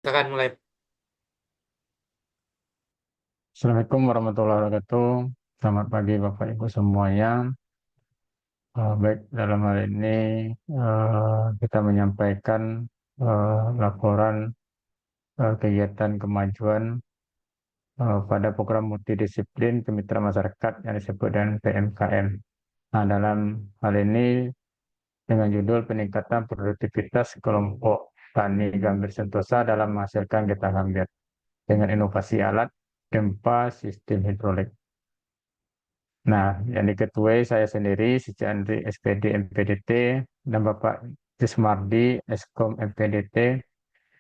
Silakan mulai. Assalamualaikum warahmatullahi wabarakatuh. Selamat pagi Bapak Ibu semuanya. Baik, dalam hal ini kita menyampaikan laporan kegiatan kemajuan pada program multidisiplin kemitra masyarakat yang disebut dengan PMKM. Nah, dalam hal ini dengan judul peningkatan produktivitas kelompok tani gambir sentosa dalam menghasilkan getah gambir dengan inovasi alat gempa sistem hidrolik. Nah, yang diketuai saya sendiri, Siti Andri SPD MPDT, dan Bapak Jusmardi Eskom MPDT,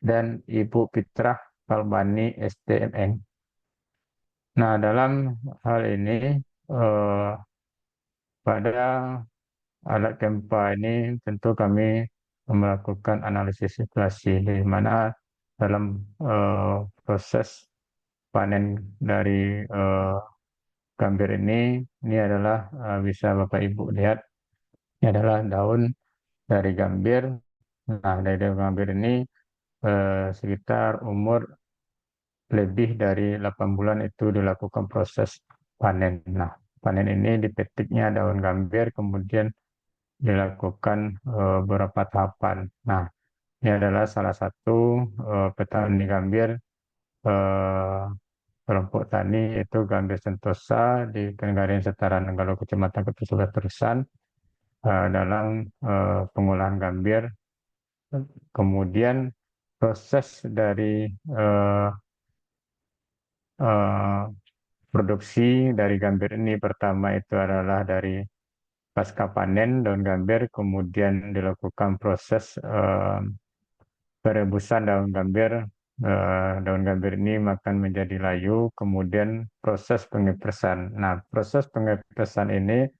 dan Ibu Fitrah Kalbani STMN. Nah, dalam hal ini, eh, pada alat gempa ini tentu kami melakukan analisis situasi, di mana dalam proses panen dari gambir ini adalah bisa Bapak Ibu lihat. Ini adalah daun dari gambir. Nah, dari daun gambir ini sekitar umur lebih dari 8 bulan itu dilakukan proses panen. Nah, panen ini dipetiknya daun gambir, kemudian dilakukan beberapa tahapan. Nah, ini adalah salah satu petani gambir eh, kelompok tani yaitu Gambir Sentosa di Kenggarian Setara Nenggalo, Kecamatan Ketusulah Terusan dalam pengolahan gambir. Kemudian proses dari eh, eh, produksi dari gambir ini pertama itu adalah dari pasca panen daun gambir, kemudian dilakukan proses perebusan daun gambir. Daun gambir ini makan menjadi layu, kemudian proses pengepresan. Nah, proses pengepresan ini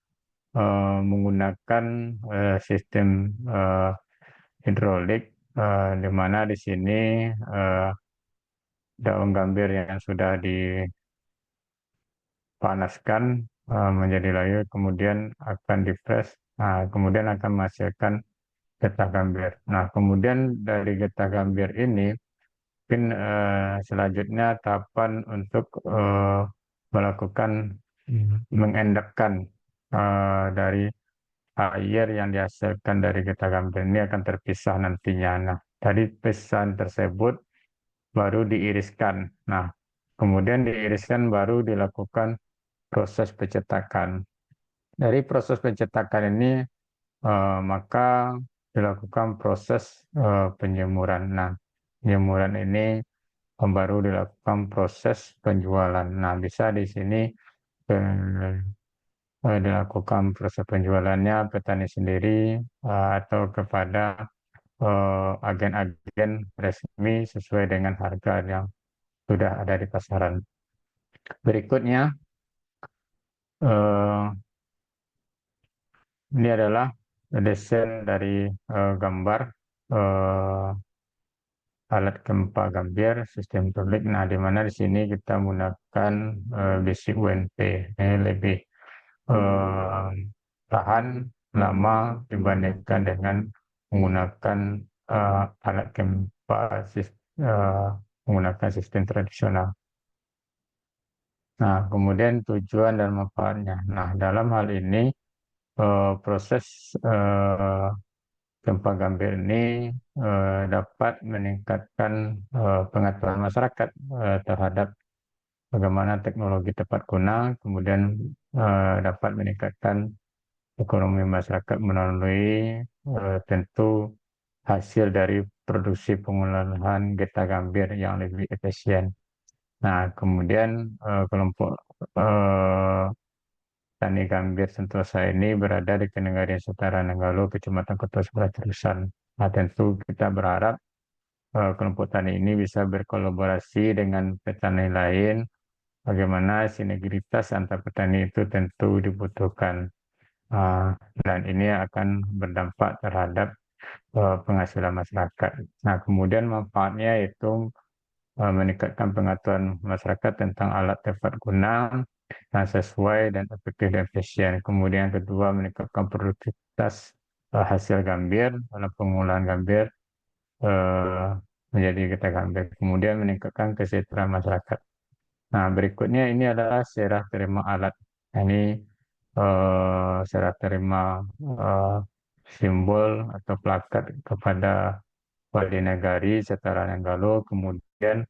menggunakan sistem eh, hidrolik, di mana di sini eh, daun gambir yang sudah dipanaskan menjadi layu, kemudian akan dipres, kemudian akan menghasilkan getah gambir. Nah, kemudian dari getah gambir ini, mungkin selanjutnya tahapan untuk melakukan mengendapkan dari air yang dihasilkan dari getah gambir ini akan terpisah nantinya. Nah, dari pisahan tersebut baru diiriskan. Nah, kemudian diiriskan baru dilakukan proses pencetakan. Dari proses pencetakan ini maka dilakukan proses penjemuran. Nah, penjemuran ini baru dilakukan proses penjualan. Nah, bisa di sini dilakukan proses penjualannya petani sendiri atau kepada agen-agen resmi sesuai dengan harga yang sudah ada di pasaran. Berikutnya, eh, ini adalah desain dari gambar eh, alat gempa gambir sistem hidrolik. Nah, di mana di sini kita menggunakan besi UNP. Ini lebih eh, tahan lama dibandingkan dengan menggunakan alat gempa eh, menggunakan sistem tradisional. Nah, kemudian tujuan dan manfaatnya. Nah, dalam hal ini proses gempa gambir ini dapat meningkatkan pengetahuan masyarakat terhadap bagaimana teknologi tepat guna, kemudian dapat meningkatkan ekonomi masyarakat melalui tentu hasil dari produksi pengolahan getah gambir yang lebih efisien. Nah, kemudian kelompok eh, Tani Gambir Sentosa ini berada di Kenegarian Setara Nenggalo, Kecamatan Kota Sebelah Terusan. Nah, tentu kita berharap kelompok tani ini bisa berkolaborasi dengan petani lain. Bagaimana sinergitas antar petani itu tentu dibutuhkan. Uh, dan ini akan berdampak terhadap penghasilan masyarakat. Nah, kemudian manfaatnya itu meningkatkan pengetahuan masyarakat tentang alat tepat guna yang sesuai dan efektif dan efisien. Kemudian kedua, meningkatkan produktivitas hasil gambir dalam pengolahan gambir. menjadi ketegangan baik. Kemudian meningkatkan kesejahteraan masyarakat. Nah, berikutnya ini adalah serah terima alat. Nah, ini serah terima eh, simbol atau plakat kepada wali negari Setara Nenggalo, kemudian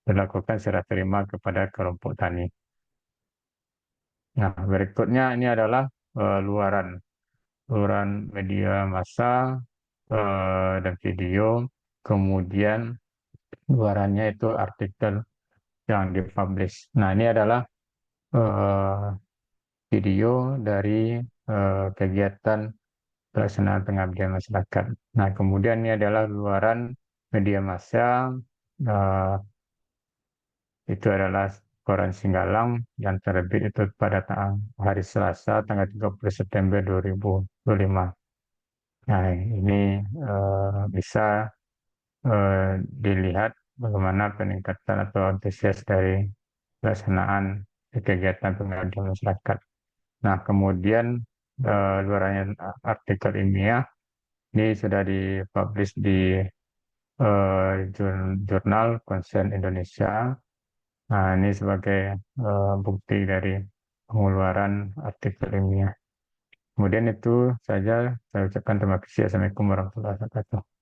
dilakukan serah terima kepada kelompok tani. Nah, berikutnya ini adalah luaran, luaran media massa dan video, kemudian luarannya itu artikel yang dipublish. Nah, ini adalah eh, video dari kegiatan pelaksanaan pengabdian masyarakat. Nah, kemudian ini adalah luaran media massa, eh, itu adalah koran Singgalang yang terbit itu pada hari Selasa tanggal 30 September 2025. Nah, ini bisa dilihat bagaimana peningkatan atau antusias dari pelaksanaan kegiatan pengabdian masyarakat. Nah, kemudian luarannya artikel ilmiah ini sudah dipublish di jurnal Konsen Indonesia. Nah, ini sebagai bukti dari pengeluaran artikel ilmiah. Kemudian itu saja saya ucapkan terima kasih. Assalamualaikum warahmatullahi wabarakatuh.